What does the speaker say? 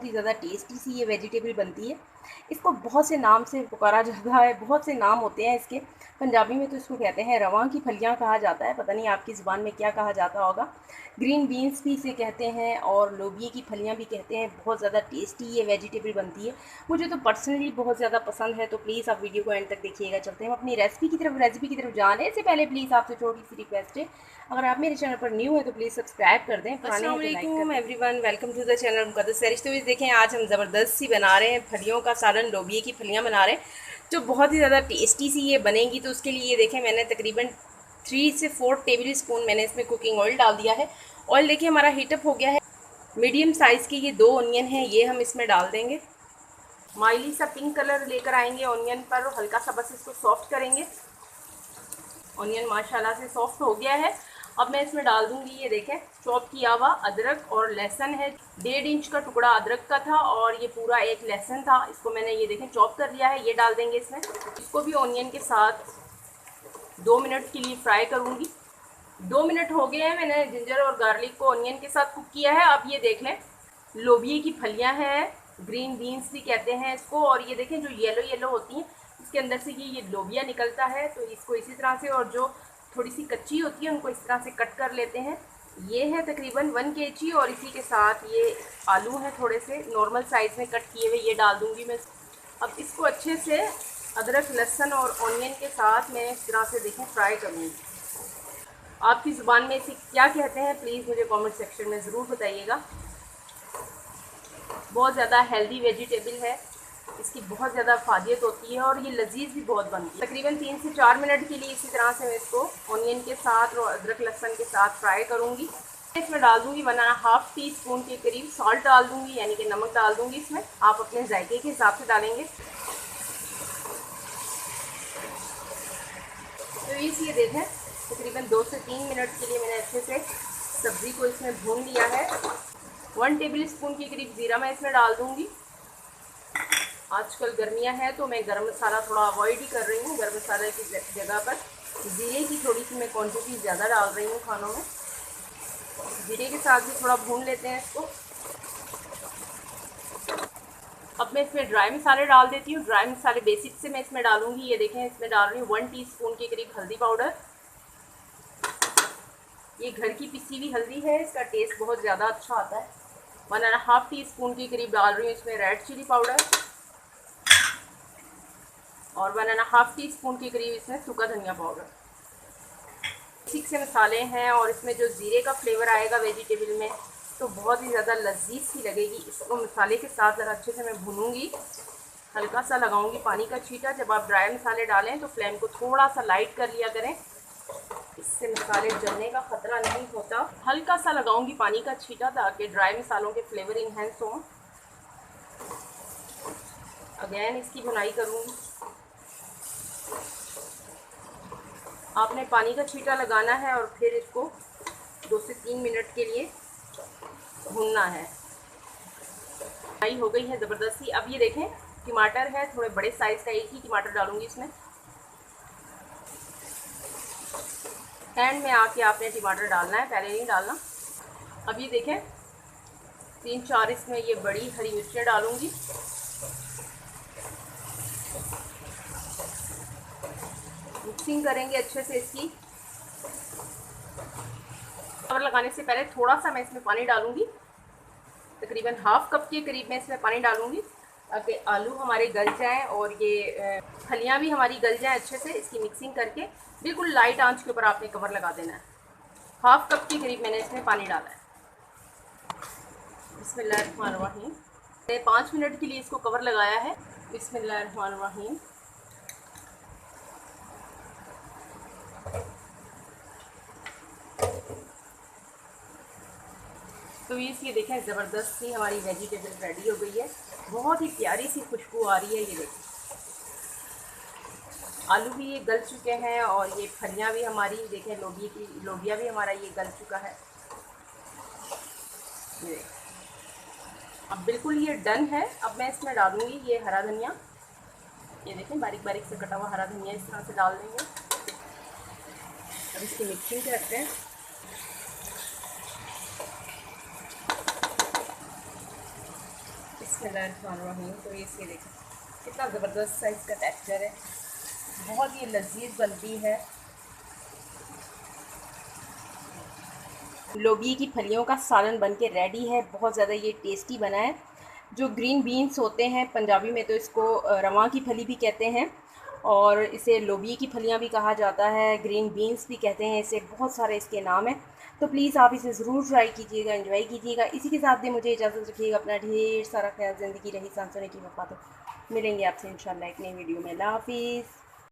बहुत ज़्यादा टेस्टी सी ये वेजिटेबल बनती है। इसको बहुत से नाम से पुकारा जाता है, बहुत से नाम होते हैं इसके। पंजाबी में तो इसको कहते हैं रवां की फलियाँ कहा जाता है, पता नहीं आपकी ज़ुबान में क्या कहा जाता होगा। ग्रीन बीन्स भी इसे कहते हैं और लोबिये की फलियाँ भी कहते हैं। बहुत ज़्यादा टेस्टी ये वेजिटेबल बनती है। मुझे तो पर्सनली बहुत ज़्यादा पसंद है, तो प्लीज़ आप वीडियो को एंड तक देखिएगा। चलते हैं हम अपनी रेसिपी की तरफ जाने से पहले प्लीज़ आपसे छोटी सी रिक्वेस्ट है, अगर आप मेरे चैनल पर न्यू है तो प्लीज़ सब्सक्राइब कर दें, पुराने हैं तो लाइक कर दें। Everyone, welcome to the channel Muqaddas Sairish. तो देखें आज हम ज़बरदस्त सी बना रहे हैं फलियों का सालन, लोबिये की फलियां बना रहे हैं जो बहुत ही ज़्यादा टेस्टी सी ये बनेंगी। तो उसके लिए ये देखें मैंने तकरीबन 3 से 4 टेबल स्पून मैंने इसमें कुकिंग ऑयल डाल दिया है। ऑयल देखिए हमारा हीटअप हो गया है। मीडियम साइज़ के ये 2 ऑनियन हैं, ये हम इसमें डाल देंगे। माइली सा पिंक कलर लेकर आएंगे ऑनियन पर, हल्का सा बस इसको सॉफ्ट करेंगे। ऑनियन माशाल्लाह से सॉफ्ट हो गया है। अब मैं इसमें डाल दूंगी, ये देखें चॉप किया हुआ अदरक और लहसुन है। 1.5 इंच का टुकड़ा अदरक का था और ये पूरा एक लहसुन था, इसको मैंने ये देखें चॉप कर लिया है, ये डाल देंगे इसमें। इसको भी ऑनियन के साथ 2 मिनट के लिए फ्राई करूँगी। 2 मिनट हो गए हैं, मैंने जिंजर और गार्लिक को ऑनियन के साथ कुक किया है। अब ये देख लें लोबिये की फलियाँ हैं, ग्रीन बीन्स भी कहते हैं इसको, और ये देखें जो येलो येलो होती हैं इसके अंदर से ये लोबिया निकलता है। तो इसको इसी तरह से, और जो थोड़ी सी कच्ची होती है उनको इस तरह से कट कर लेते हैं। ये है तकरीबन 1 kg, और इसी के साथ ये आलू हैं थोड़े से नॉर्मल साइज़ में कट किए हुए, ये डाल दूँगी मैं। अब इसको अच्छे से अदरक लहसुन और ऑनियन के साथ मैं इस तरह से देखें फ्राई करूँगी। आपकी ज़ुबान में इसे क्या कहते हैं प्लीज़ मुझे कमेंट सेक्शन में ज़रूर बताइएगा। बहुत ज़्यादा हेल्दी वेजिटेबल है, इसकी बहुत ज़्यादा फ़ायदियत होती है और ये लजीज भी बहुत बनती है। तकरीबन 3 से 4 मिनट के लिए इसी तरह से मैं इसको ऑनियन के साथ और अदरक लहसुन के साथ फ्राई करूँगी। इसमें डाल दूँगी 1.5 टीस्पून के करीब सॉल्ट डाल दूँगी, यानी कि नमक डाल दूँगी इसमें। आप अपने जायके के हिसाब से डालेंगे। तो ये देखें तकरीबन 2 से 3 मिनट के लिए मैंने अच्छे से सब्ज़ी को इसमें भून लिया है। 1 टेबल स्पून के करीब ज़ीरा मैं इसमें डाल दूँगी। आजकल गर्मियां हैं तो मैं गरम मसाला थोड़ा अवॉइड ही कर रही हूँ। गरम मसाले की जगह पर ज़ीरे की थोड़ी सी मैं क्वांटिटी ज़्यादा डाल रही हूँ खानों में। ज़ीरे के साथ भी थोड़ा भून लेते हैं इसको। अब मैं इसमें ड्राई मसाले डाल देती हूँ। ड्राई मसाले बेसिक से मैं इसमें डालूँगी। ये देखें इसमें डाल रही हूँ 1 टीस्पून के करीब हल्दी पाउडर। ये घर की पिसी हुई हल्दी है, इसका टेस्ट बहुत ज़्यादा अच्छा आता है। 1.5 टीस्पून के करीब डाल रही हूँ इसमें रेड चिली पाउडर, और 1.5 टीस्पून के करीब इसमें सूखा धनिया पाउडर। ठीक से मसाले हैं, और इसमें जो ज़ीरे का फ्लेवर आएगा वेजिटेबल में तो बहुत ही ज़्यादा लजीज सी लगेगी। इसको मसाले के साथ ज़रा अच्छे से मैं भूनूंगी। हल्का सा लगाऊंगी पानी का छींटा। जब आप ड्राई मसाले डालें तो फ्लेम को थोड़ा सा लाइट कर लिया करें, इससे मसाले जलने का ख़तरा नहीं होता। हल्का सा लगाऊंगी पानी का छींटा ताकि ड्राई मसालों के फ्लेवर इन्हेंस हों। अगेन इसकी भुनाई करूँगी। आपने पानी का छींटा लगाना है और फिर इसको 2 से 3 मिनट के लिए भूनना है। फ्राई हो गई है ज़बरदस्ती। अब ये देखें टमाटर है, थोड़े बड़े साइज़ का, एक ही टमाटर डालूंगी इसमें। एंड में आके आपने टमाटर डालना है, पहले नहीं डालना। अब ये देखें 3-4 इसमें ये बड़ी हरी मिर्चें डालूंगी। मिक्सिंग करेंगे अच्छे से इसकी। कवर लगाने से पहले थोड़ा सा मैं इसमें पानी डालूंगी, तकरीबन 1/2 कप के करीब मैं इसमें पानी डालूंगी ताकि आलू हमारे गल जाएं और ये फलियां भी हमारी गल जाएं अच्छे से। इसकी मिक्सिंग करके बिल्कुल लाइट आंच के ऊपर आपने कवर लगा देना है। 1/2 कप के करीब मैंने इसमें पानी डाला है। बिस्मिल्लाहिर्रहमानिर्रहीम। 5 मिनट के लिए इसको कवर लगाया है। बिस्मिल्लाहिर्रहमानिर्रहीम। तो ये देखें ज़बरदस्त सी हमारी वेजिटेबल रेडी हो गई है। बहुत ही प्यारी सी खुशबू आ रही है। ये देखें आलू भी ये गल चुके हैं और ये फलियां भी हमारी देखें लोबिया भी हमारा ये गल चुका है। ये अब बिल्कुल ये डन है। अब मैं इसमें डालूंगी ये हरा धनिया। ये देखें बारीक बारीक से कटा हुआ हरा धनिया इस तरह से डाल देंगे। अब इसकी मिक्सिंग करते हैं। बिस्मिल्लाहिर्रहमानिर्रहीम। तो इसके देखें कितना ज़बरदस्त सा इसका टेक्सचर है, बहुत ही लजीज बनती है। लोबिया की फलियों का सालन बन के रेडी है, बहुत ज़्यादा ये टेस्टी बना है। जो ग्रीन बीन्स होते हैं, पंजाबी में तो इसको रवां की फली भी कहते हैं और इसे लोबिया की फलियां भी कहा जाता है, ग्रीन बीन्स भी कहते हैं इसे, बहुत सारे इसके नाम हैं। तो प्लीज़ आप इसे ज़रूर ट्राई कीजिएगा, एंजॉय कीजिएगा। इसी के साथ भी मुझे इजाज़त रखिएगा, अपना ढेर सारा ख्याल। ज़िंदगी रही सांसों की वफ़ा। तो मिलेंगे आपसे इंशाल्लाह एक नई वीडियो में। अल्लाह हाफ़िज़।